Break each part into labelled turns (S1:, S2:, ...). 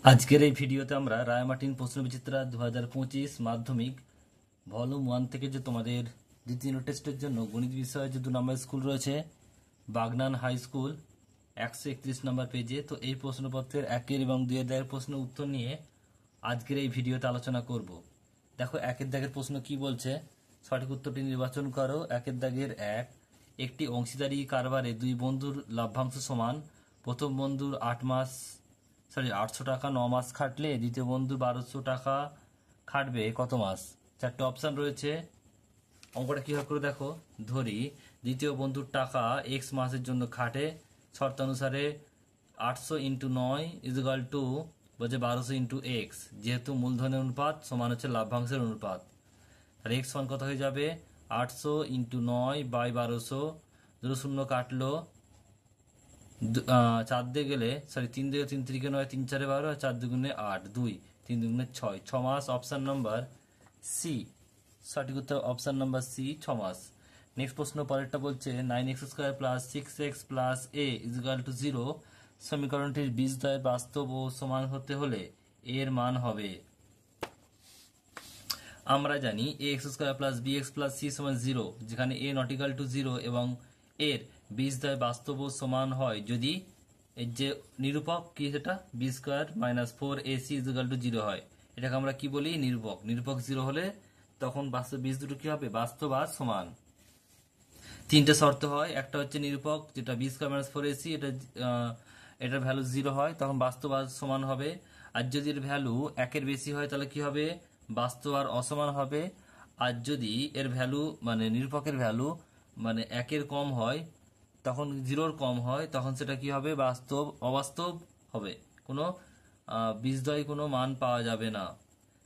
S1: আজকের এই ভিডিওতে আমরা রায়মার্টিন প্রশ্নবিচিত্রা 2025 মাধ্যমিক ভলিউম 1 থেকে যে তোমাদের দ্বিতীয় টেস্টের জন্য গণিত বিষয়ে যে 2 নম্বর স্কুল রয়েছে বাগনান হাই স্কুল 131 নম্বর পেজে, তো এই প্রশ্নপত্রের 1 এবং 2 এর দাগের প্রশ্নের উত্তর নিয়ে আজকের এই ভিডিওতে আলোচনা করব। দেখো 1 এর দাগের প্রশ্ন কি বলছে, সঠিক উত্তরটি নির্বাচন করো। 1 এর দাগের 1, একটি অংশীদারি কারবারে দুই বন্ধুর লভ্যাংশ সমান। প্রথম বন্ধুর 800 টাকা 9 মাস খাটলে দ্বিতীয় বন্ধু 1200 টাকা খাটবে কত মাস? 4টে অপশন রয়েছে। অঙ্কটা কিভাবে করে দেখো, ধরি দ্বিতীয় বন্ধুর টাকা এক্স মাসের জন্য খাটে, শর্তানুসারে 800 ইন্টু 9 ইজুগাল টু বলছে 1200 ইন্টু এক্স, যেহেতু মূলধনের অনুপাত সমান হচ্ছে লভ্যাংশের অনুপাত, তাহলে এক্স সমান কত হয়ে যাবে 800 ইন্টু 9 বাই 1200, দুটো শূন্য কাটলো, 4 দিয়ে গেলে 3 দিয়ে 3 3 9 3 4 12 আর 4 দুগুণে 8 2 3 দুগুণে 6 মাস। অপশন নাম্বার সি সঠিক উত্তর, অপশন নাম্বার সি 6 মাস। নেক্সট প্রশ্ন পরেরটা বলছে 9x² plus 6x plus a equal two 0 সমীকরণটির বীজদ্বয় বাস্তব ও সমান হতে হলে এর মান হবে। আমরা জানি ax² plus bx plus c সমান 0, যেখানে a নট ইকুয়াল টু 0 এবং এর বীজদ্বয় বাস্তব ও সমান হয় যদি এর যে নিরূপক কি সেটা b² minus 4ac equal to 0 হয়। এটাকে আমরা কি বলি, নিরূপক। নিরূপক 0 হলে তখন বাস্তব বীজ দুটো কি হবে, বাস্তব আর সমান। 3টে শর্ত হয়, একটা হচ্ছে নিরূপক যেটা b² মাইনাস 4ac, এটার ভ্যালু 0 হয় তখন বাস্তব আর সমান হবে। আর যদি এর ভ্যালু 1-এর বেশি হয় তাহলে কি হবে, বাস্তব আর অসমান হবে। আর যদি এর ভ্যালু মানে নিরূপকের ভ্যালু মানে 1-এর কম হয়, তখন 0-র কম হয়, তখন সেটা কি হবে, বাস্তব অবাস্তব হবে, কোনো বীজদ্বয় কোনো মান পাওয়া যাবে না।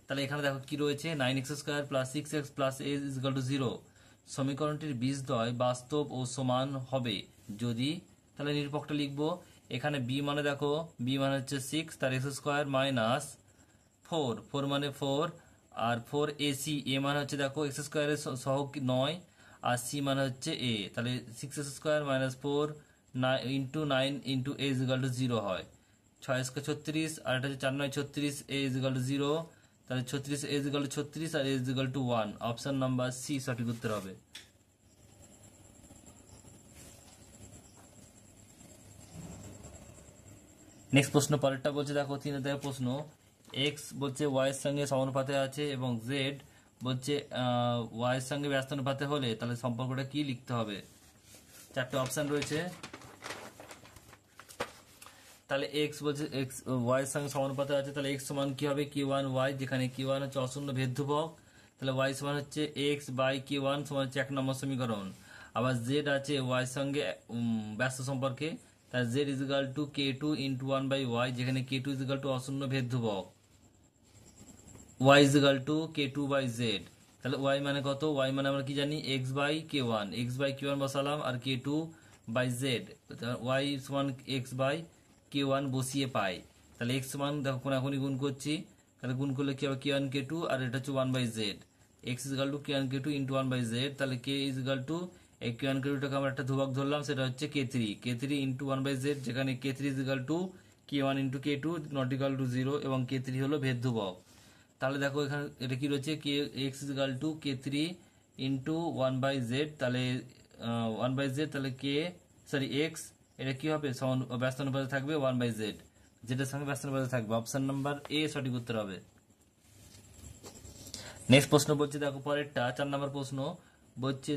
S1: তাহলে এখানে দেখো কি রয়েছে, 9x² plus 6x plus a equal two 0 সমীকরণটির বীজদ্বয় বাস্তব ও সমান হবে যদি, তাহলে নিরূপকটা লিখবো। এখানে b মানে দেখো, b মানে হচ্ছে 6, তার x² মাইনাস 4 মানে 4 আর 4ac, a মানে হচ্ছে দেখো x² এর সহগ 9 আর c মানে হচ্ছে a, তাহলে 6x² minus 4 into 9 into a equal two 0 হয়। 6 36 আর এটা হচ্ছে 4 9 36, a ইকুয়াল টু 0, তাহলে 36 a ইকুয়াল টু 36 আর a equal to 1। Option number C সঠিক উত্তর হবে। নেক্সট প্রশ্ন পরেরটা বলছে দেখো 3 এর প্রশ্ন, এক্স বলছে ওয়াই এর সঙ্গে সমানুপাতে আছে এবং জেড বলছে ওয়াই এর সঙ্গে ব্যস্তানুপাতে হলে তাহলে সম্পর্কটা কি লিখতে হবে? 4টে অপশন রয়েছে। তাহলে এক্স বলছে এক্স ওয়াই এর সঙ্গে সমানুপাতে আছে, তাহলে এক্স সমান কি হবে q1y, যেখানে q1 হচ্ছে অশূন্য ভেদ ধ্রুবক, তাহলে ওয়াই সমান হচ্ছে এক্স বাই q1 সমান হচ্ছে 1 নম্বর সমীকরণ। আবার জেড আছে ওয়াই এর সঙ্গে ব্যস্ত সম্পর্কে, তাহলে Z equal to k2 into 1/y, যেখানে k2 ইকুয়াল টু অশূন্য ভেদ ধ্রুবক, y ইকুয়াল টু k2/z। তাহলে y মানে কত, y মানে আমরা কি জানি x by k1, x by k1 বসালাম আর k2/z, y সমান x বাই k1 বসিয়ে পাই। তাহলে x সমান দেখো কোনাকুনি গুণ করছি, তাহলে গুণ করলে কি হবে k1 k2 আর এটা হচ্ছে 1/z, x equal to k1 k2 into 1/z, তাহলে k ইকুয়াল টু এই k1 k2টাকে আমরা একটা ধ্রুবক ধরলাম, সেটা হচ্ছে k3 ইন্টু 1/z, যেখানে k3 equal to k1 into k2 not equal to 0 এবং k3 হলো ভেদ ধ্রুবক। তাহলে দেখো এখানে এটা কি রয়েছে, x equal to k3 into 1/z, তাহলে 1/z, তাহলে x এটা কি হবে ব্যস্তানুপাতে থাকবে 1/z, যেটার সঙ্গে ব্যস্তানুপাতে থাকবে। অপশন নাম্বার এ সঠিক উত্তর হবে। নেক্সট প্রশ্ন বলছে দেখো পরেরটা 4 নম্বর প্রশ্ন বলছে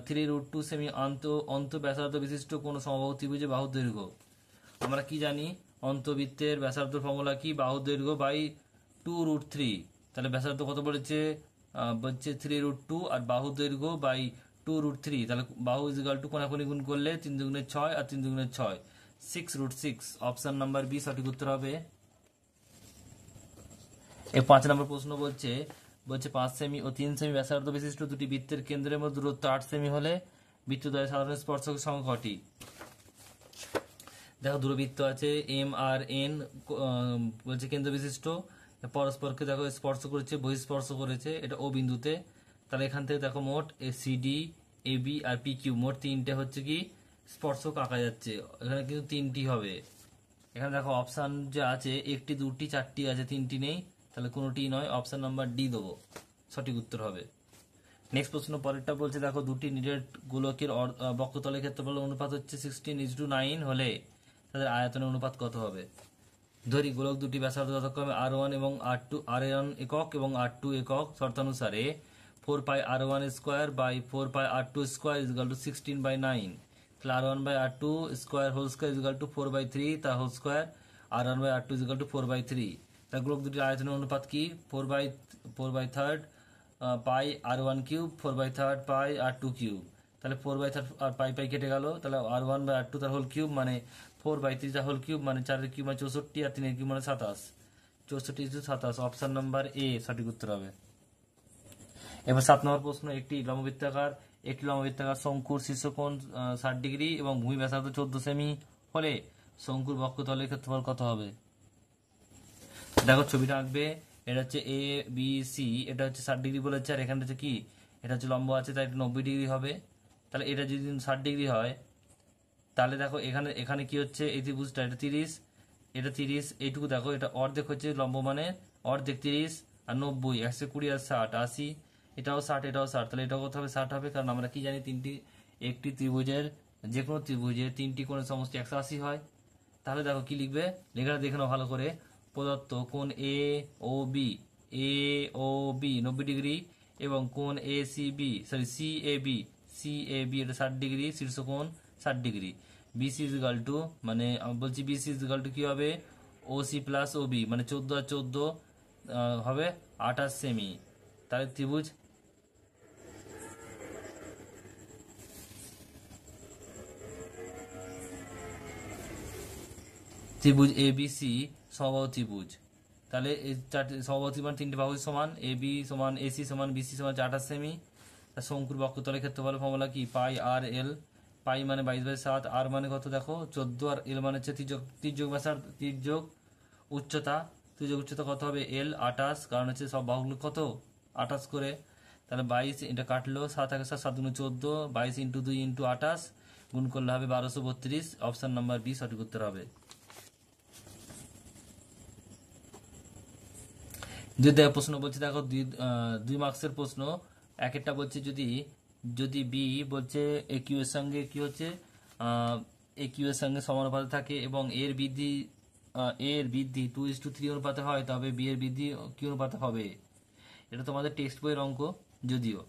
S1: 3√2 সেমি অন্তঃব্যাসার্ধ বিশিষ্ট কোন সমবাহু ত্রিভুজে বাহুর দৈর্ঘ্য। আমরা কি জানি, অন্তবৃত্তের ব্যাসার্ধ ফর্মুলা কি, বাহুর দৈর্ঘ্য বাই 2√3, তাহলে ব্যাসার্ধ কত বলেছে, বলছে 3√2 আর বাহুর দৈর্ঘ্য বাই 2√3, তাহলে বাহু ইকুয়াল টু কোনাকুনি গুণ করলে 3 দুগুণে 6 আর 3 দুগুণে 6 6√6। অপশন নাম্বার বি সঠিক উত্তর হবে। এই 5 নম্বর প্রশ্ন বলছে 5 সেমি ও 3 সেমি ব্যাসার্ধ বিশিষ্ট দুটি বৃত্তের কেন্দ্রের মধ্যে দূরত্ব 8 সেমি হলে বৃত্তদ্বয়ের সাধারণ স্পর্শকের সংখ্যা কটি? দেখো দূরবৃত্ত আছে এম আর এন, বলছে কেন্দ্র বিশিষ্ট, পরস্পরকে দেখো স্পর্শ করেছে, বহিঃস্পর্শ করেছে এটা ও বিন্দুতে, তাহলে এখান থেকে দেখো মোট CD A B R P Q মোট 3টে হচ্ছে কি স্পর্শক আঁকা যাচ্ছে, এখানে কিন্তু 3টি হবে। এখানে দেখো অপশান যে আছে একটি, দুটি, চারটি আছে, তিনটি নেই, তাহলে কোনোটি নয়, অপশান নাম্বার ডি দেবো, সঠিক উত্তর হবে। নেক্সট প্রশ্ন পরেরটা বলছে দেখো দুটি নিরেট গোলকের বক্ষতলের ক্ষেত্রফল অনুপাত হচ্ছে 16:9 হলে তাদের আয়তনের অনুপাত কত হবে? ধরি গোলক দুটি ব্যাসার্ধ যথাক্রমে R1 এবং R2, R1 একক এবং R2 একক, শর্তানুসারে 4πr1 square by 4πr2 square equal to 16/9, তাহলে R1 by R2 square whole square equal to 4/3 তার whole square, R1 by R2 equal to 4/3। তাহলে গোলক দুটির আয়তনের অনুপাত কি? 4/3 পাই R1 কিউব 4/3 পাই R2 কিউব, তাহলে 4/3 আর পাই পাই কেটে গেল, তাহলে R1 বাই R2 তার হোল কিউব মানে 4/3 তার হোল কিউব মানে 4 কিউব মানে 64 আর 3 কিউব মানে 27, 64 × 27, অপশন নাম্বার এ সঠিক উত্তর হবে। এবার 7 নম্বর প্রশ্ন, একটি লম্ববৃত্তাকার শঙ্কুর শীর্ষকোণ 60 ডিগ্রি এবং ভূমি ব্যাসার্ধ 14 সেমি হলে শঙ্কুর বক্ষতলের ক্ষেত্রফল কত হবে? দেখো ছবিটা আঁকবে, এটা হচ্ছে এ বি সি, এটা হচ্ছে 60 ডিগ্রি বলেছে, আর এখানে হচ্ছে কি, এটা হচ্ছে লম্ব আছে, তাই এটা 90 ডিগ্রি হবে। তাহলে এটা যদি 60 ডিগ্রি হয়, তাহলে দেখো এখানে এখানে কি হচ্ছে, এই ত্রিভুজটা এটা 30, এটা 30, এইটুকু দেখো এটা অর্ধেক হচ্ছে লম্ব মানে অর্ধেক 30 আর 90, 120 আর 60 80, এটাও 60 এটাও 60, তাহলে এটা কত হবে? 60 হবে, কারণ আমরা কি জানি একটি ত্রিভুজের যে কোনো ত্রিভুজের তিনটি কোণের সমষ্টি 180 হয়। তাহলে দেখো কি লিখবে, লেখাটা দেখে নাও ভালো করে। প্রদত্ত কোণ এ ও বি 90 ডিগ্রি এবং কোণ সি এ বি এটা 60 ডিগ্রি, শীর্ষকোণ 60 ডিগ্রি। বিসি ইজিক্যাল টু, মানে আমি বলছি বিসি ইজিক্যাল টু কি হবে? ওসি প্লাস ওবি, মানে 14 আর 14 হবে 28 সেমি। তাহলে ত্রিভুজ এ বি সি সমবাহু ত্রিভুজ, তাহলে এই চারটি সমবাহু ত্রিভুজ মানে তিনটি বাহু সমান, এ বি সমান এসি সমান বিসি সমান 28 সেমি। শঙ্কুর বক্ষতলের ক্ষেত্রফল ফর্মুলা কি? পাই আর এল, পাই মানে 22/7, আর মানে কত দেখো 14, আর এল মানে হচ্ছে তির্যক ব্যাসার্ধ, তির্যক উচ্চতা কত হবে? এল 28, কারণ হচ্ছে সব বাহুগুলো কত 28 করে, তাহলে 22, এটা কাটলো 7 1 7 7 × 14, 22 × 2 × 28 গুণ করলে হবে 1232, অপশন নাম্বার বি সঠিক উত্তর হবে। দ্বিতীয় প্রশ্ন বলছে দেখো 2 মার্কসের প্রশ্ন, একটা বলছে যদি বি বলছে এ কিউ এর সঙ্গে কি হচ্ছে, এ কিউ এর সঙ্গে সমানুপাতে থাকে এবং এর বৃদ্ধি 2:3 অনুপাতে হয়, তবে বি এর বৃদ্ধি কি অনুপাতে হবে? এটা তোমাদের টেক্সট বইয়ের অঙ্ক, যদিও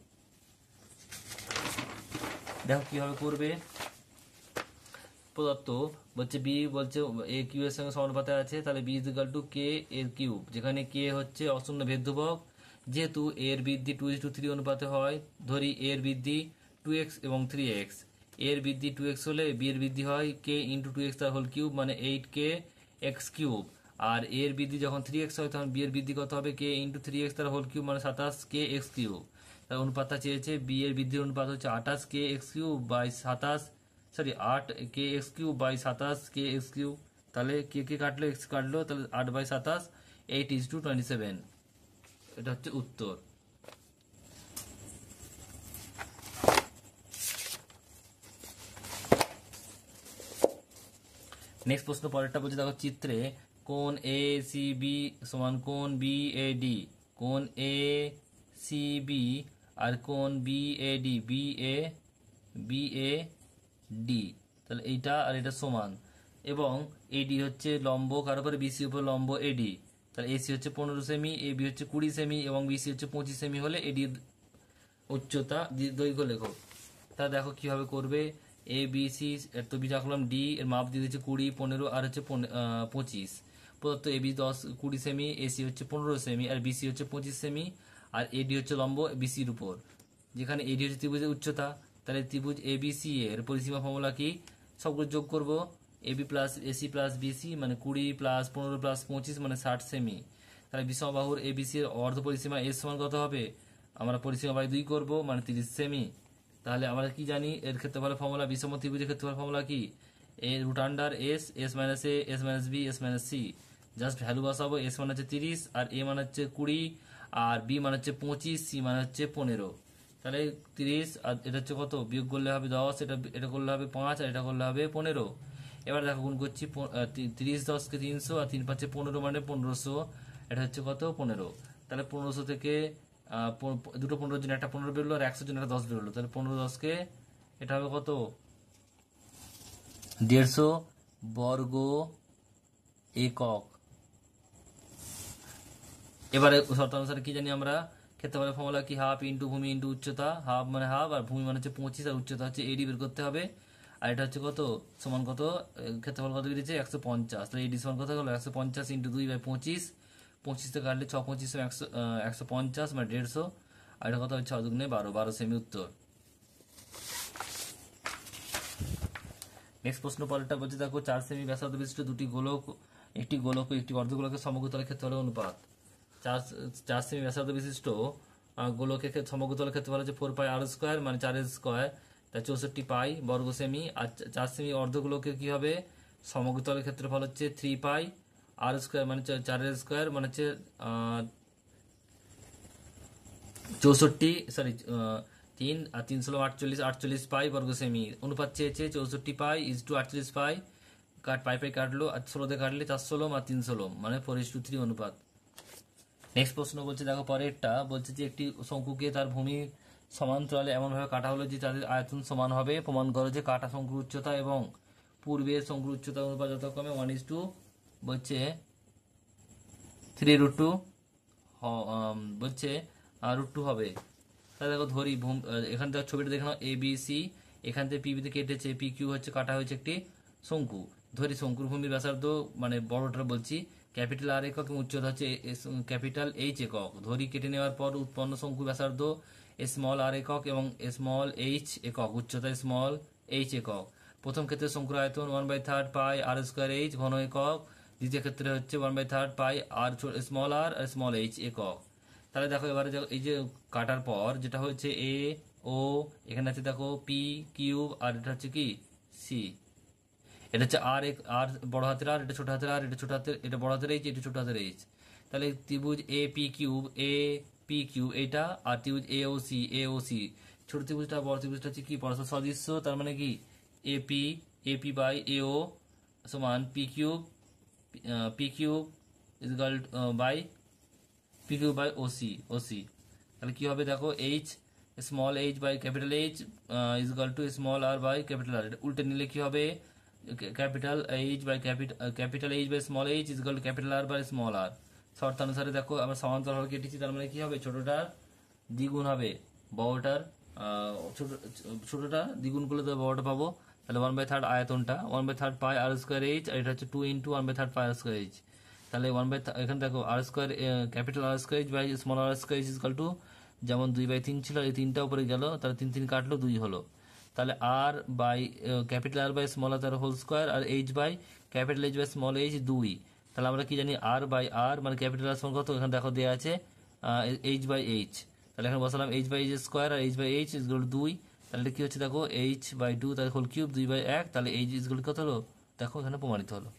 S1: দেখো কিভাবে করবে। প্রদত্ত বলছে বি বলছে এ কিউ এর সঙ্গে সমানুপাতে আছে, তাহলে বি ইজিক্যাল টু কে এর কিউব, যেখানে কে হচ্ছে অশূন্য ভেদধ্রুবক, যেহেতু এর বৃদ্ধি 2:3 অনুপাতে হয়, ধরি এর বৃদ্ধি 2x এবং 3x, এর বৃদ্ধি 2x হলে বি এর বৃদ্ধি হয় কে ইন্টু 2x তার হোল কিউব মানে 8k x কিউব, আর এর বৃদ্ধি যখন 3x হয় তখন বি এর বৃদ্ধি কত হবে? কে ইন্টু 3x তার হোল কিউব মানে 27k x কিউব। তার অনুপাতটা চেয়েছে, বি এর বৃদ্ধির অনুপাত হচ্ছে 28k x cube by 8k x cube by 27k x cube, তাহলে কে কাটলো x কাটলো, তাহলে 8/27 8:27, এটা হচ্ছে উত্তর। নেক্সট প্রশ্ন পরেরটা বলছে দেখো চিত্রে কোণ এ সি বি সমান কোণ বি এ ডি, কোণ এ সি বি আর কোণ B A D B A D, তাহলে এইটা আর এটা সমান, এবং এডি হচ্ছে লম্ব কার উপরে? বিসি উপর লম্ব এডি, তাহলে এসি হচ্ছে 15 সেমি, এবি হচ্ছে 20 সেমি এবং বিসি হচ্ছে 25 সেমি হলে এডির উচ্চতা দৈর্ঘ্য লেখো। তা দেখো কিভাবে করবে, এ বি সি এর তো বি রাখলাম, ডি এর মাপ দিয়ে দিচ্ছে 20 15 আর হচ্ছে 25, প্রদত্ত এবি 20 সেমি, এসি হচ্ছে 15 সেমি আর বিসি হচ্ছে 25 সেমি, আর এডি হচ্ছে লম্ব বিসির উপর, যেখানে এডি হচ্ছে ত্রিভুজের উচ্চতা, তাহলে ত্রিভুজ এ বি সি এর পরিসীমা ফর্মুলা কি? সবগুলো যোগ করব, AB plus AC plus BC মানে 20 প্লাস 15 প্লাস 25 মানে 60 সেমি, তাহলে বিষমবাহুর এ বিসি এর অর্ধ পরিসীমা এস সমান কত হবে? আমরা পরিসীমা বাই 2 করব মানে 30 সেমি। তাহলে আমরা কি জানি এর ক্ষেত্রফলের ফর্মুলা, বিষম ত্রিভুজের ক্ষেত্রফল ফর্মুলা কি? A root under S minus A S minus B S minus C, just value বসাবো, এস মানে হচ্ছে 30 আর এ মানে হচ্ছে 20 আর বি মানে হচ্ছে 25, সি মানে হচ্ছে 15, তাহলে 30 আর এটা হচ্ছে কত, বিয়োগ করলে হবে 10, এটা করলে হবে 5 আর এটা করলে হবে 15, এবার দেখো গুণ করছি 30 10 কে 300 আর 3 5 15 মানে 1500, এটা হচ্ছে কত 15। তাহলে 1500 থেকে দুটো 15 জন একটা 15 বেরোলো আর 100 জন একটা 10 বেরোলো, তাহলে 15 10 এটা হবে কত 150 বর্গ একক। এবারে শর্তানুসারে কি জানি আমরা, ক্ষেত্রফলের ফর্মুলা কি, হাফ ইন্টু ভূমি ইন্টু উচ্চতা, হাফ মানে হাফ আর ভূমি মানে হচ্ছে 25 আর উচ্চতা হচ্ছে এডি বের করতে হবে। আর এটা হচ্ছে কত সমান কত, ক্ষেত্রফল কত বেরিয়েছে 150, তাহলে এডি সমান কত হলো 150 ইন্টু 2/25, 25 থেকে কাটলে 6 25 150 মানে 150, আর এটা কত হচ্ছে 6 দুগুণে 12, 12 সেমি উত্তর। নেক্সট প্রশ্ন পরেরটা বলছে দেখো 4 সেমি ব্যাসার্ধ বিশিষ্ট দুটি গোলক, একটি গোলক ও একটি অর্ধগোলকের সমগ্রতলের ক্ষেত্রফলের অনুপাত। 4 সেমি ব্যাসার্ধ বিশিষ্ট গোলকের সমগ্রতলের ক্ষেত্রফল হচ্ছে 4 পাই আর স্কোয়ার মানে 4 স্কোয়ার, তাই 64 পাই বর্গ সেমি। আর 4 সেমি অর্ধগোলকের কি হবে, সমগ্রতলের ক্ষেত্রফল হচ্ছে 3 পাই আর স্কোয়ার মানে 4 স্কোয়ার মানে হচ্ছে 64, সরি 3 আর 3 ষোলো 48, 48 পাই বর্গ সেমি। অনুপাত চেয়েছে 64 পাই ইজ টু 48 পাই, পাই পাই কাটলো আর 16 দিয়ে কাটলে 4 ষোলো আর 3 ষোলো মানে 4:3 অনুপাত। নেক্সট প্রশ্ন বলছে দেখো পরেরটা বলছে যে একটি শঙ্কুকে তার ভূমি সমান্তরালে এমনভাবে কাটা হলো যে তাদের আয়তন সমান হবে, প্রমাণ করো যে কাটা শঙ্কুর উচ্চতা এবং পূর্বের শঙ্কুর উচ্চতা অনুপাত যথাক্রমে 1:2 বলছে 3√2 বলছে √2 হবে। তাহলে দেখো ধরি এখান থেকে ছবিটা দেখে নাও, ABC এখান থেকে পিবিতে কেটেছে, PQ হচ্ছে কাটা হয়েছে একটি শঙ্কু। ধরি শঙ্কুর ভূমির ব্যাসার্ধ মানে বড়টা বলছি ক্যাপিটাল আর একক এবং উচ্চতা হচ্ছে ক্যাপিটাল এইচ একক। ধরি কেটে নেওয়ার পর উৎপন্ন শঙ্কু ব্যাসার্ধ স্মল আর একক এবং স্মল এইচ একক, উচ্চতা স্মল এইচ একক। প্রথম ক্ষেত্রে শঙ্কুর আয়তন 1/3 পাই আর স্কোয়ার এইচ ঘন একক, দ্বিতীয় ক্ষেত্রে হচ্ছে 1/3 পাই আর স্মল আর স্মল এইচ একক। তাহলে দেখো এবারে এই যে কাটার পর যেটা হচ্ছে এ ও, এখানে আছে দেখো পি কিউব আর এটা হচ্ছে কি সি, এটা হচ্ছে আর আর বড় হাতের আর, এটা ছোট হাতের আর, এটা ছোট হাতের, এটা বড় হাতের এইচ, এটা ছোট হাতের এইচ। তাহলে ত্রিভুজ এ পি কিউব এইটা, আর ত্রিভুজ এ ও সি ছোট ত্রিভুজটা বড় ত্রিভুজটা হচ্ছে কি পরস্পর সদৃশ্য, তার মানে কি এপি বাই এ ও সমান P cube equal by P Q by OC. তাহলে কি হবে দেখো H small H by capital H equal to small R by capital R. উল্টে নিলে কি হবে, capital H by small H equal to capital R by small R. শর্তানুসারে দেখো আমরা সমান্তরাল কেটেছি, তার মানে কি হবে ছোটটার দ্বিগুণ হবে বড়টার, ছোটটা দ্বিগুণ করলে তো বড়টা পাবো। তাহলে 1/3 আয়তনটা 1/3 পাই আর স্কোয়ার এইচ, আর এটা হচ্ছে 2 into 1/3 pi R square H. তাহলে এখানে দেখো R square capital R square H by small R square H equal to যেমন 2/3 ছিল, এই 3টা উপরে গেল, তাহলে 3 কাটলো 2 হলো। তাহলে R by capital R by small R তার হোল স্কোয়ার, আর H by capital H by small H 2। তাহলে আমরা কি জানি আর বাই আর মানে ক্যাপিটাল আর স্মল কত, এখানে দেখো দেওয়া আছে এইচ বাই এইচ। তাহলে এখানে বসালাম এইচ বাই এইচ স্কোয়ার আর এইচ বাই এইচ ইজগুলো 2। তাহলে কি হচ্ছে দেখো এইচ বাই 2 তাহলে হোল কিউব 2/1, তাহলে এইচ ইজগুলো কত হলো দেখো এখানে প্রমাণিত হলো।